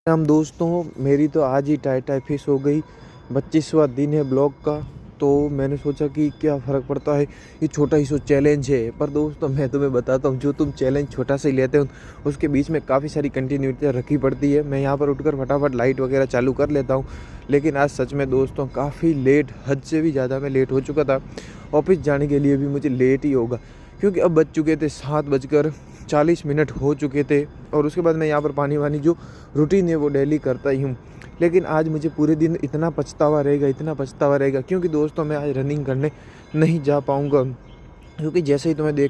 हम दोस्तों मेरी तो आज ही टाई फिश हो गई। 25वां दिन है ब्लॉग का। तो मैंने सोचा कि क्या फ़र्क पड़ता है, ये छोटा ही सो चैलेंज है। पर दोस्तों मैं तुम्हें बताता हूँ, जो तुम चैलेंज छोटा सा ही लेते हो उसके बीच में काफ़ी सारी कंटिन्यूटी रखी पड़ती है। मैं यहाँ पर उठकर फटाफट लाइट वगैरह चालू कर लेता हूँ, लेकिन आज सच में दोस्तों काफ़ी लेट, हद से भी ज़्यादा मैं लेट हो चुका था। ऑफिस जाने के लिए भी मुझे लेट ही होगा, क्योंकि अब बज चुके थे 7:40 हो चुके थे। और उसके बाद मैं यहाँ पर पानी वानी जो रूटीन है वो डेली करता ही हूँ। लेकिन आज मुझे पूरे दिन इतना पछतावा रहेगा, क्योंकि दोस्तों मैं आज रनिंग करने नहीं जा पाऊँगा। क्योंकि जैसे ही तुम्हें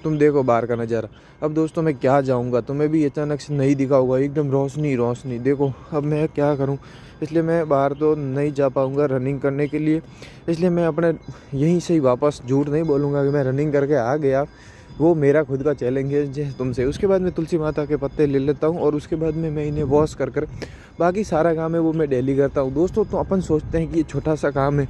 तुम देखो बाहर का नज़ारा। अब दोस्तों मैं क्या जाऊँगा, तुम्हें भी अचानक से नहीं दिखा होगा, एकदम रोशनी देखो। अब मैं क्या करूँ, इसलिए मैं बाहर तो नहीं जा पाऊँगा रनिंग करने के लिए। इसलिए मैं अपने यहीं से ही वापस, झूठ नहीं बोलूँगा कि मैं रनिंग करके आ गया। वो मेरा खुद का चैलेंज है जैसे तुमसे। उसके बाद मैं तुलसी माता के पत्ते ले लेता हूँ, और उसके बाद में मैं इन्हें वॉश कर बाकी सारा काम है वो मैं डेली करता हूँ। दोस्तों तो अपन सोचते हैं कि ये छोटा सा काम है,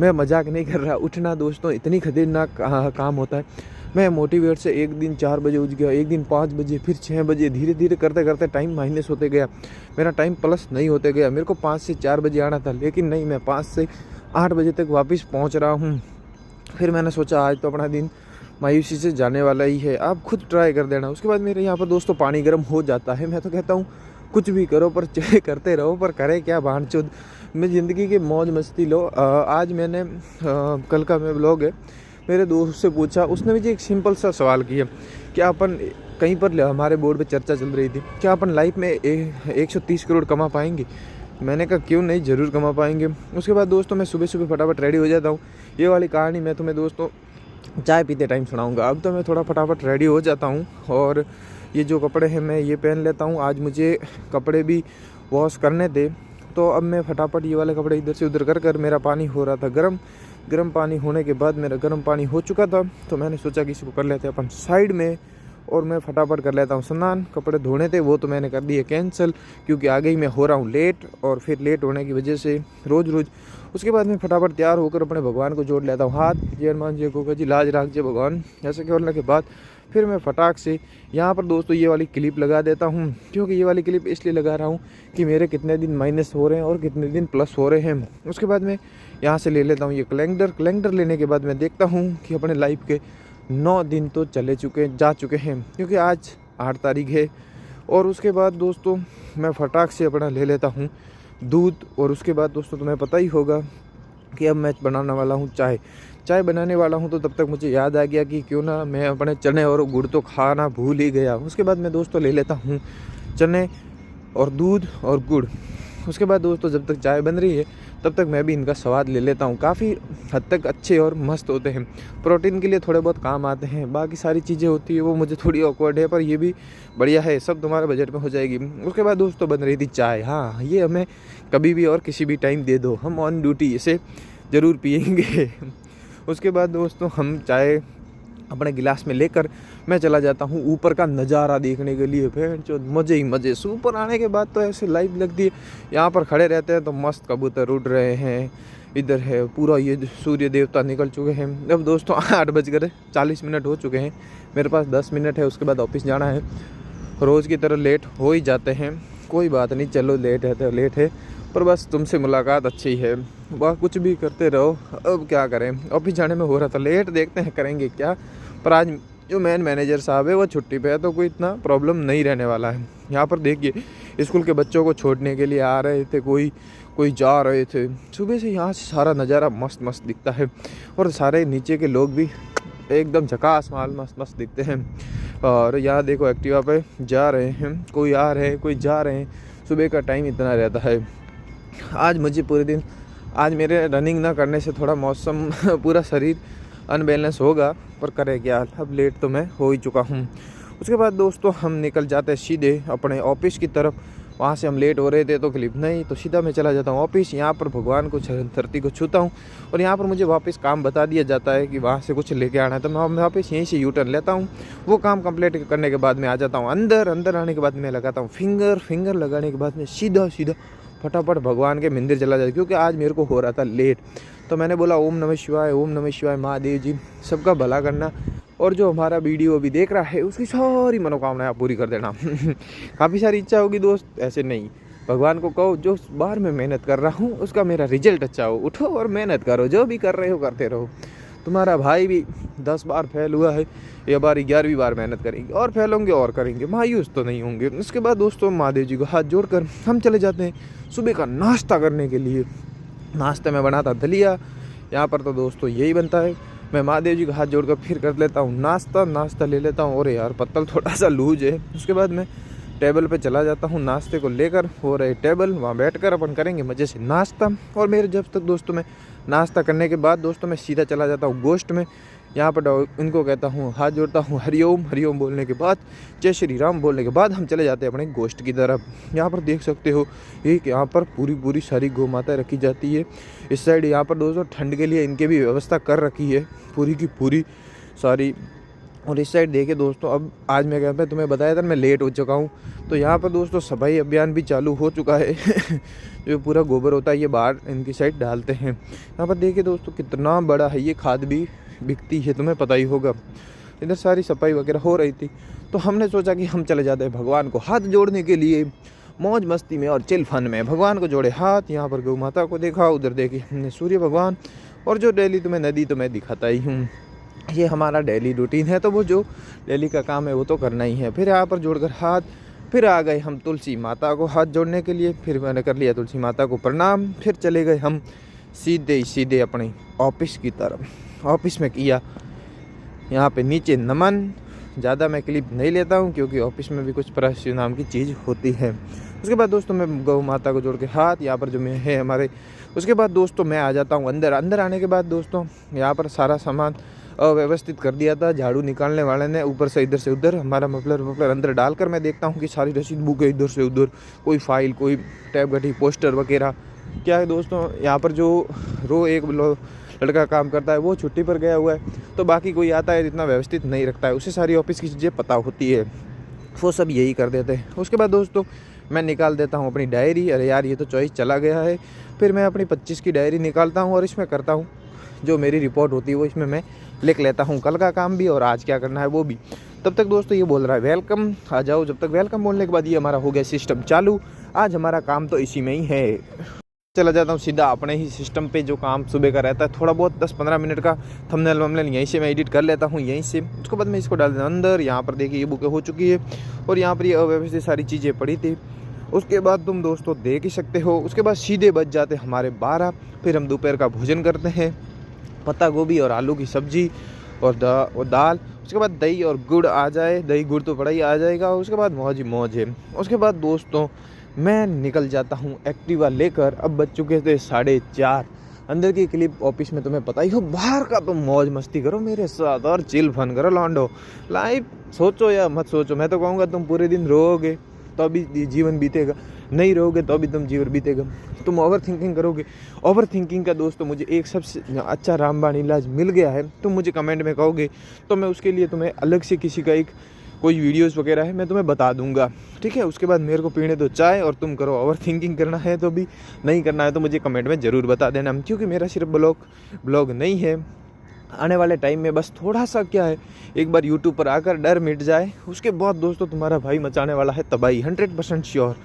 मैं मजाक नहीं कर रहा। उठना दोस्तों इतनी खतरनाक काम होता है। मैं मोटिवेट से एक दिन 4 बजे उठ गया, एक दिन 5 बजे, फिर 6 बजे, धीरे धीरे करते करते टाइम माइनस होते गया। मेरा टाइम प्लस नहीं होते गया। मेरे को 5 से 4 बजे आना था, लेकिन नहीं, मैं 5 से 8 बजे तक वापस पहुँच रहा हूँ। फिर मैंने सोचा आज तो अपना दिन मायूसी से जाने वाला ही है, आप खुद ट्राई कर देना। उसके बाद मेरे यहाँ पर दोस्तों पानी गर्म हो जाता है। मैं तो कहता हूँ कुछ भी करो, पर करते रहो, पर करे क्या भानचोद। मैं ज़िंदगी के मौज मस्ती लो। आज मैंने कल का मैं ब्लॉग है, मेरे दोस्त से पूछा, उसने मुझे एक सिंपल सा सवाल किया कि अपन कहीं पर हमारे बोर्ड पे चर्चा चल रही थी, क्या अपन लाइफ में 130 करोड़ कमा पाएंगे। मैंने कहा क्यों नहीं, ज़रूर कमा पाएंगे। उसके बाद दोस्तों मैं सुबह सुबह फटाफट रेडी हो जाता हूँ। ये वाली कहानी मैं तुम्हें दोस्तों चाय पीते टाइम सुनाऊंगा। अब तो मैं थोड़ा फटाफट रेडी हो जाता हूँ, और ये जो कपड़े हैं मैं ये पहन लेता हूँ। आज मुझे कपड़े भी वॉश करने थे, तो अब मैं फटाफट ये वाले कपड़े इधर से उधर कर मेरा पानी हो रहा था गर्म पानी होने के बाद मेरा गर्म पानी हो चुका था। तो मैंने सोचा कि इसको कर लेते हैं अपन साइड में, और मैं फटाफट कर लेता हूँ स्नान। कपड़े धोने थे वो तो मैंने कर दिए कैंसिल, क्योंकि आगे ही मैं हो रहा हूँ लेट, और फिर लेट होने की वजह से रोज़। उसके बाद मैं फटाफट तैयार होकर अपने भगवान को जोड़ लेता हूँ हाथ। जय हनुमान जी को जी लाज राख जय भगवान, ऐसे करने के बाद फिर मैं फटाक से यहाँ पर दोस्तों ये वाली क्लिप लगा देता हूँ। क्योंकि ये वाली क्लिप इसलिए लगा रहा हूँ कि मेरे कितने दिन माइनस हो रहे हैं और कितने दिन प्लस हो रहे हैं। उसके बाद मैं यहाँ से ले लेता हूँ ये कैलेंडर लेने के बाद मैं देखता हूँ कि अपने लाइफ के 9 दिन तो जा चुके हैं, क्योंकि आज 8 तारीख है। और उसके बाद दोस्तों मैं फटाक से अपना ले लेता हूँ दूध। और उसके बाद दोस्तों तुम्हें पता ही होगा कि अब मैं बनाने वाला हूँ चाय बनाने वाला हूँ। तो तब तक मुझे याद आ गया कि क्यों ना मैं अपने चने और गुड़ तो खाना भूल ही गया। उसके बाद मैं दोस्तों ले लेता हूँ चने और दूध और गुड़। उसके बाद दोस्तों जब तक चाय बन रही है तब तक मैं भी इनका स्वाद ले लेता हूँ। काफ़ी हद तक अच्छे और मस्त होते हैं, प्रोटीन के लिए थोड़े बहुत काम आते हैं। बाकी सारी चीज़ें होती है वो मुझे थोड़ी ऑकवर्ड है, पर ये भी बढ़िया है, सब तुम्हारे बजट में हो जाएगी। उसके बाद दोस्तों बन रही थी चाय। हाँ, ये हमें कभी भी और किसी भी टाइम दे दो, हम ऑन ड्यूटी इसे ज़रूर पियेंगे। उसके बाद दोस्तों हम चाय अपने गिलास में लेकर मैं चला जाता हूँ ऊपर का नज़ारा देखने के लिए। फिर जो मज़े ही मज़े, ऊपर आने के बाद तो ऐसे लाइव लगती है। यहाँ पर खड़े रहते हैं तो मस्त कबूतर उड़ रहे हैं, इधर है पूरा ये सूर्य देवता निकल चुके हैं। अब दोस्तों 8:40 हो चुके हैं, मेरे पास 10 मिनट है, उसके बाद ऑफिस जाना है। रोज़ की तरह लेट हो ही जाते हैं, कोई बात नहीं, चलो लेट है तो लेट है, पर बस तुमसे मुलाकात अच्छी है। वह कुछ भी करते रहो, अब क्या करें, ऑफिस जाने में हो रहा था लेट, देखते हैं करेंगे क्या। पर आज जो मैनेजर साहब है वो छुट्टी पे है, तो कोई इतना प्रॉब्लम नहीं रहने वाला है। यहाँ पर देखिए स्कूल के बच्चों को छोड़ने के लिए आ रहे थे, कोई जा रहे थे। सुबह से यहाँ से सारा नज़ारा मस्त दिखता है, और सारे नीचे के लोग भी एकदम झकास माल मस्त दिखते हैं। और यहाँ देखो एक्टिवा पे जा रहे हैं, कोई आ रहे हैं कोई जा रहे हैं। सुबह का टाइम इतना रहता है। आज मुझे पूरे दिन, आज मेरे रनिंग ना करने से थोड़ा मौसम पूरा शरीर अनबैलेंस होगा, पर करे क्या, अब लेट तो मैं हो ही चुका हूँ। उसके बाद दोस्तों हम निकल जाते हैं सीधे अपने ऑफिस की तरफ। वहाँ से हम लेट हो रहे थे तो क्लिप नहीं, तो सीधा मैं चला जाता हूँ ऑफिस। यहाँ पर भगवान को धरती को छूता हूँ, और यहाँ पर मुझे वापस काम बता दिया जाता है कि वहाँ से कुछ लेके आना है, तो मैं वापस यहीं से यू टर्न लेता हूँ। वो काम कंप्लीट करने के बाद मैं आ जाता हूँ अंदर आने के बाद मैं लगाता हूँ फिंगर लगाने के बाद मैं सीधा फटाफट भगवान के मंदिर चला जाता, क्योंकि आज मेरे को हो रहा था लेट। तो मैंने बोला ओम नमः शिवाय महादेव जी, सबका भला करना। और जो हमारा वीडियो अभी देख रहा है उसकी सारी मनोकामनाएं आप पूरी कर देना। काफ़ी सारी इच्छा होगी दोस्त, ऐसे नहीं। भगवान को कहो जो बार मैं मेहनत कर रहा हूँ उसका मेरा रिजल्ट अच्छा हो। उठो और मेहनत करो, जो भी कर रहे हो करते रहो। तुम्हारा भाई भी 10 बार फेल हुआ है, ये बार 11वीं बार मेहनत करेंगे और फेल होंगे और करेंगे, मायूस तो नहीं होंगे। उसके बाद दोस्तों महादेव जी को हाथ जोड़कर हम चले जाते हैं सुबह का नाश्ता करने के लिए। नाश्ते में बनाता दलिया, यहाँ पर तो दोस्तों यही बनता है। मैं महादेव जी का हाथ जोड़कर फिर कर लेता हूँ नाश्ता ले लेता हूँ। और यार पत्तल थोड़ा सा लूज है। उसके बाद मैं टेबल पे चला जाता हूँ नाश्ते को लेकर। हो रहे टेबल, वहाँ बैठकर अपन करेंगे मज़े से नाश्ता। और मेरे जब तक दोस्तों मैं नाश्ता करने के बाद दोस्तों मैं सीधा चला जाता हूँ गोश्त में। यहाँ पर इनको कहता हूँ, हाथ जोड़ता हूँ हरिओम। हरिओम बोलने के बाद, जय श्री राम बोलने के बाद हम चले जाते हैं अपने गोश्त की तरफ। यहाँ पर देख सकते हो एक यहाँ पर पूरी सारी गौ माता रखी जाती है। इस साइड यहाँ पर दोस्तों ठंड के लिए इनके भी व्यवस्था कर रखी है पूरी की पूरी सारी। और इस साइड देखिए दोस्तों, अब आज मैं क्या तुम्हें बताया था मैं लेट हो चुका हूँ, तो यहाँ पर दोस्तों सफाई अभियान भी चालू हो चुका है। जो पूरा गोबर होता है ये बाहर इनकी साइड डालते हैं। यहाँ पर देखिए दोस्तों कितना बड़ा है, ये खाद भी बिकती है, तुम्हें पता ही होगा। इधर सारी सफाई वगैरह हो रही थी, तो हमने सोचा कि हम चले जाते हैं भगवान को हाथ जोड़ने के लिए, मौज मस्ती में और चिल फन में। भगवान को जोड़े हाथ। यहाँ पर गौ माता को देखा, उधर देखिए हमने सूर्य भगवान। और जो डेली तुम्हें नदी तो मैं दिखाता ही हूँ, ये हमारा डेली रूटीन है, तो वो जो डेली का काम है वो तो करना ही है। फिर यहाँ पर जोड़कर हाथ, फिर आ गए हम तुलसी माता को हाथ जोड़ने के लिए। फिर मैंने कर लिया तुलसी माता को प्रणाम। फिर चले गए हम सीधे अपने ऑफिस की तरफ। ऑफिस में किया यहाँ पे नीचे नमन। ज़्यादा मैं क्लिप नहीं लेता हूँ क्योंकि ऑफिस में भी कुछ प्राश्चित नाम की चीज़ होती है। उसके बाद दोस्तों मैं गौ माता को जोड़ के हाथ, यहाँ पर जो मैं है हमारे। उसके बाद दोस्तों मैं आ जाता हूँ अंदर। अंदर आने के बाद दोस्तों यहाँ पर सारा सामान अव्यवस्थित कर दिया था झाड़ू निकालने वाले ने, ऊपर से इधर से उधर हमारा मफलर अंदर डालकर। मैं देखता हूँ कि सारी रसीद बुक है इधर से उधर, कोई फाइल, कोई टैब घटी, पोस्टर वगैरह। क्या है दोस्तों, यहाँ पर जो एक लड़का काम करता है वो छुट्टी पर गया हुआ है, तो बाकी कोई आता है इतना व्यवस्थित नहीं रखता है, उसे सारी ऑफिस की चीज़ें पता होती है, वो सब यही कर देते हैं। उसके बाद दोस्तों मैं निकाल देता हूँ अपनी डायरी। अरे यार ये तो चॉइस चला गया है। फिर मैं अपनी 25 की डायरी निकालता हूँ और इसमें करता हूँ जो मेरी रिपोर्ट होती है वो इसमें मैं लिख लेता हूँ, कल का काम भी और आज क्या करना है वो भी। तब तक दोस्तों ये बोल रहा है वेलकम, आ जाओ। जब तक वेलकम बोलने के बाद ये हमारा हो गया सिस्टम चालू। आज हमारा काम तो इसी में ही है। चला जाता हूँ सीधा अपने ही सिस्टम पे, जो काम सुबह का रहता है। थोड़ा बहुत 10-15 मिनट का थंबनेल वंबनेल यहीं से मैं एडिट कर लेता हूँ यहीं से। उसके बाद मैं इसको डाल देता हूँ अंदर। यहाँ पर देखिए ये बुकें हो चुकी है और यहाँ पर ये अव्यवस्थित सारी चीज़ें पड़ी थी। उसके बाद तुम दोस्तों देख ही सकते हो, उसके बाद सीधे बज जाते हमारे 12। फिर हम दोपहर का भोजन करते हैं, पत्ता गोभी और आलू की सब्जी और दाल। उसके बाद दही और गुड़ आ जाए, दही गुड़ तो बड़ा ही आ जाएगा। उसके बाद मौज ही मौज है। उसके बाद दोस्तों मैं निकल जाता हूँ एक्टिवा लेकर। अब बज चुके थे 4:30। अंदर की क्लिप ऑफिस में तुम्हें पता ही हो, बाहर का तो मौज मस्ती करो मेरे साथ और चिल फन करो लॉन्डो। लाइफ सोचो या मत सोचो, मैं तो कहूँगा तुम पूरे दिन रोओगे तो अभी जीवन बीतेगा, नहीं रहोगे तो अभी तुम जीवन बीतेगा। तुम ओवर थिंकिंग करोगे। ओवर थिंकिंग का दोस्तों मुझे एक सबसे अच्छा रामबाण इलाज मिल गया है। तुम मुझे कमेंट में कहोगे तो मैं उसके लिए तुम्हें अलग से किसी का एक कोई वीडियोस वगैरह है मैं तुम्हें बता दूंगा, ठीक है। उसके बाद मेरे को पीने दो चाय और तुम करो ओवर थिंकिंग। करना है तो भी, नहीं करना है तो मुझे कमेंट में ज़रूर बता देना, क्योंकि मेरा सिर्फ ब्लॉग नहीं है। आने वाले टाइम में बस थोड़ा सा क्या है, एक बार यूट्यूब पर आकर डर मिट जाए, उसके बाद दोस्तों तुम्हारा भाई मचाने वाला है तबाही, 100% श्योर।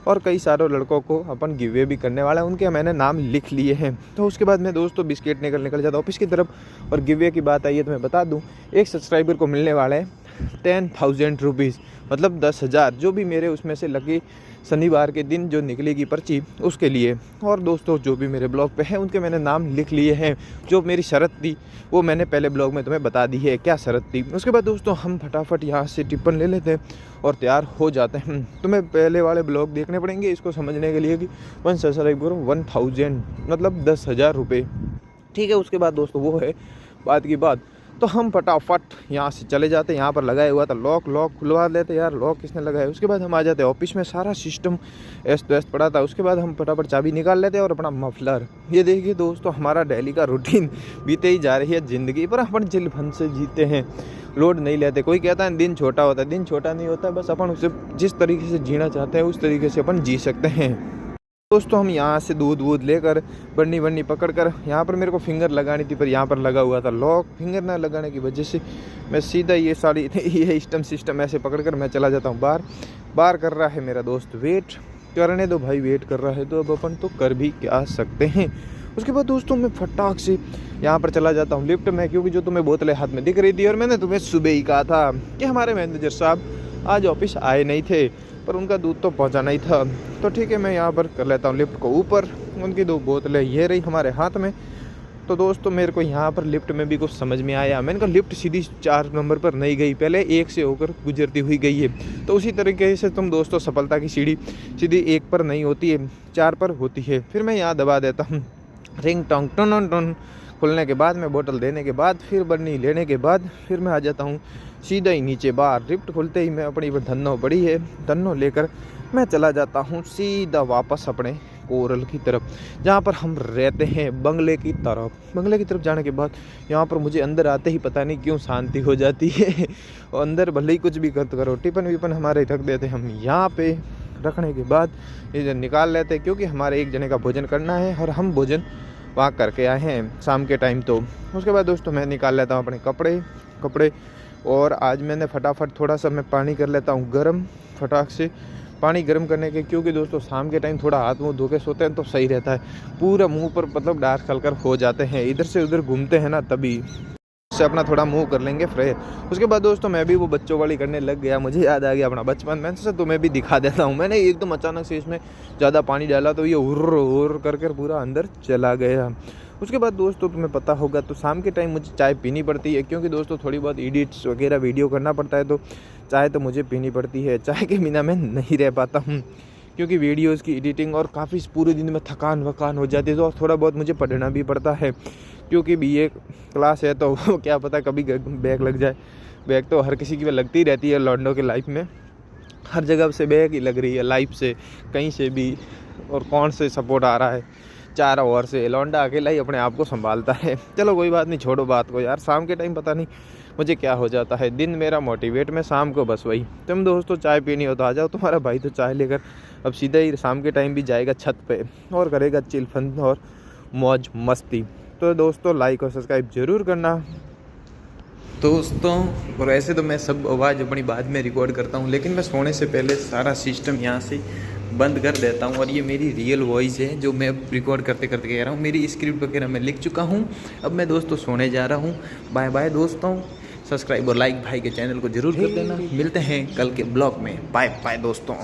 और कई सारे लड़कों को अपन गिवे भी करने वाला है, उनके मैंने नाम लिख लिए हैं। तो उसके बाद मैं दोस्तों बिस्किट निकल जाता ऑफिस की तरफ। और गिवे की बात आई है तो मैं बता दूं, एक सब्सक्राइबर को मिलने वाला है 10,000 रुपीज़, मतलब 10,000, जो भी मेरे उसमें से लगे शनिवार के दिन जो निकलेगी पर्ची उसके लिए। और दोस्तों जो भी मेरे ब्लॉग पे हैं उनके मैंने नाम लिख लिए हैं। जो मेरी शर्त थी वो मैंने पहले ब्लॉग में तुम्हें बता दी है क्या शर्त थी। उसके बाद दोस्तों हम फटाफट यहाँ से टिप्पण ले लेते हैं और तैयार हो जाते हैं। तुम्हें पहले वाले ब्लॉग देखने पड़ेंगे इसको समझने के लिए कि 1 सब्सक्राइब करो 1000, मतलब 10,000 रुपये, ठीक है। उसके बाद दोस्तों वो है बात की बात, तो हम फटाफट यहाँ से चले जाते। यहाँ पर लगाया हुआ था लॉक खुलवा लेते, यार लॉक किसने लगाया। उसके बाद हम आ जाते ऑफिस में, सारा सिस्टम ऐस्त पड़ा था। उसके बाद हम फटाफट चाबी निकाल लेते और अपना मफलर, ये देखिए दोस्तों हमारा डेली का रूटीन बीते ही जा रही है ज़िंदगी पर। अपन चिल फन से जीते हैं, लोड नहीं लेते। कोई कहता है दिन छोटा होता है, दिन छोटा नहीं होता, बस अपन उसे जिस तरीके से जीना चाहते हैं उस तरीके से अपन जी सकते हैं। दोस्तों हम यहाँ से दूध वूध लेकर बन्नी बन्नी पकड़ कर, यहाँ पर मेरे को फिंगर लगानी थी पर यहाँ पर लगा हुआ था लॉक। फिंगर ना लगाने की वजह से मैं सीधा ये सारी ये सिस्टम ऐसे पकड़ कर मैं चला जाता हूँ बाहर। बाहर कर रहा है मेरा दोस्त वेट, करने दो भाई, वेट कर रहा है तो अब अपन तो कर भी क्या सकते हैं। उसके बाद दोस्तों मैं फटाक से यहाँ पर चला जाता हूँ लिफ्ट में, क्योंकि जो तुम्हें बोतलें हाथ में दिख रही थी और मैंने तुम्हें सुबह ही कहा था कि हमारे मैनेजर साहब आज ऑफिस आए नहीं थे, पर उनका दूध तो पहुँचाना ही था। तो ठीक है, मैं यहाँ पर कर लेता हूँ लिफ्ट को ऊपर। उनकी 2 बोतलें ये रही हमारे हाथ में। तो दोस्तों मेरे को यहाँ पर लिफ्ट में भी कुछ समझ में आया। मैंने कहा लिफ्ट सीधी 4 नंबर पर नहीं गई, पहले 1 से होकर गुजरती हुई गई है। तो उसी तरीके से तुम दोस्तों सफलता की सीढ़ी सीधी 1 पर नहीं होती है, 4 पर होती है। फिर मैं यहाँ दबा देता हूँ रिंग टोंग टन टन। खुलने के बाद मैं बोतल देने के बाद फिर बन्नी लेने के बाद फिर मैं आ जाता हूँ सीधा ही नीचे बाहर। लिफ्ट खुलते ही मैं अपनी धन्नो पड़ी है, धन्नो लेकर मैं चला जाता हूँ सीधा वापस अपने कोरल की तरफ, जहाँ पर हम रहते हैं, बंगले की तरफ। बंगले की तरफ जाने के बाद यहाँ पर मुझे अंदर आते ही पता नहीं क्यों शांति हो जाती है। और अंदर भले ही कुछ भी करो, टिफिन विफन हमारे रख देते हम यहाँ पे। रखने के बाद ये निकाल लेते हैं, क्योंकि हमारे एक जने का भोजन करना है और हम भोजन वहाँ करके आए हैं शाम के टाइम। तो उसके बाद दोस्तों मैं निकाल लेता हूँ अपने कपड़े और आज मैंने फटाफट थोड़ा सा मैं पानी कर लेता हूँ गर्म, फटाक से पानी गर्म करने के, क्योंकि दोस्तों शाम के टाइम थोड़ा हाथ मुँह धो के सोते हैं तो सही रहता है। पूरा मुंह पर मतलब डार्क सर्कल हो जाते हैं, इधर से उधर घूमते हैं ना, तभी से अपना थोड़ा मुंह कर लेंगे फ्रेश। उसके बाद दोस्तों मैं भी वो बच्चों वाली करने लग गया। मुझे याद आ गया अपना बचपन। मैं सोचा तुम्हें भी दिखा देता हूँ। मैंने एकदम अचानक से इसमें ज़्यादा पानी डाला तो ये उर्र करके पूरा अंदर चला गया। उसके बाद दोस्तों तुम्हें पता होगा तो शाम के टाइम मुझे चाय पीनी पड़ती है, क्योंकि दोस्तों थोड़ी बहुत एडिट्स वगैरह वीडियो करना पड़ता है, तो चाय तो मुझे पीनी पड़ती है। चाय के बिना मैं नहीं रह पाता हूँ, क्योंकि वीडियोज़ की एडिटिंग और काफ़ी पूरे दिन में थकान वकान हो जाती है। तो थोड़ा बहुत मुझे पढ़ना भी पड़ता है, क्योंकि BA क्लास है तो क्या पता कभी बैग लग जाए। बैग तो हर किसी की लगती रहती है लॉन्डो के लाइफ में, हर जगह से बैग ही लग रही है, लाइफ से कहीं से भी। और कौन से सपोर्ट आ रहा है, 4 ओवर से लौंडा अकेला ही अपने आप को संभालता है। चलो कोई बात नहीं, छोड़ो बात को यार। शाम के टाइम पता नहीं मुझे क्या हो जाता है, दिन मेरा मोटिवेट में शाम को बस वही। तुम दोस्तों चाय पीनी हो तो आ जाओ, तुम्हारा भाई तो चाय लेकर अब सीधा ही शाम के टाइम भी जाएगा छत पे और करेगा चिल फन और मौज मस्ती। तो दोस्तों लाइक और सब्सक्राइब जरूर करना दोस्तों। और ऐसे तो मैं सब आवाज़ अपनी बाद में रिकॉर्ड करता हूँ, लेकिन मैं सोने से पहले सारा सिस्टम यहाँ से बंद कर देता हूँ। और ये मेरी रियल वॉइस है जो मैं रिकॉर्ड करते करते कह रहा हूँ। मेरी स्क्रिप्ट वगैरह मैं लिख चुका हूँ। अब मैं दोस्तों सोने जा रहा हूँ। बाय बाय दोस्तों। सब्सक्राइब और लाइक भाई के चैनल को जरूर कर देना। मिलते हैं कल के ब्लॉग में। बाय बाय दोस्तों।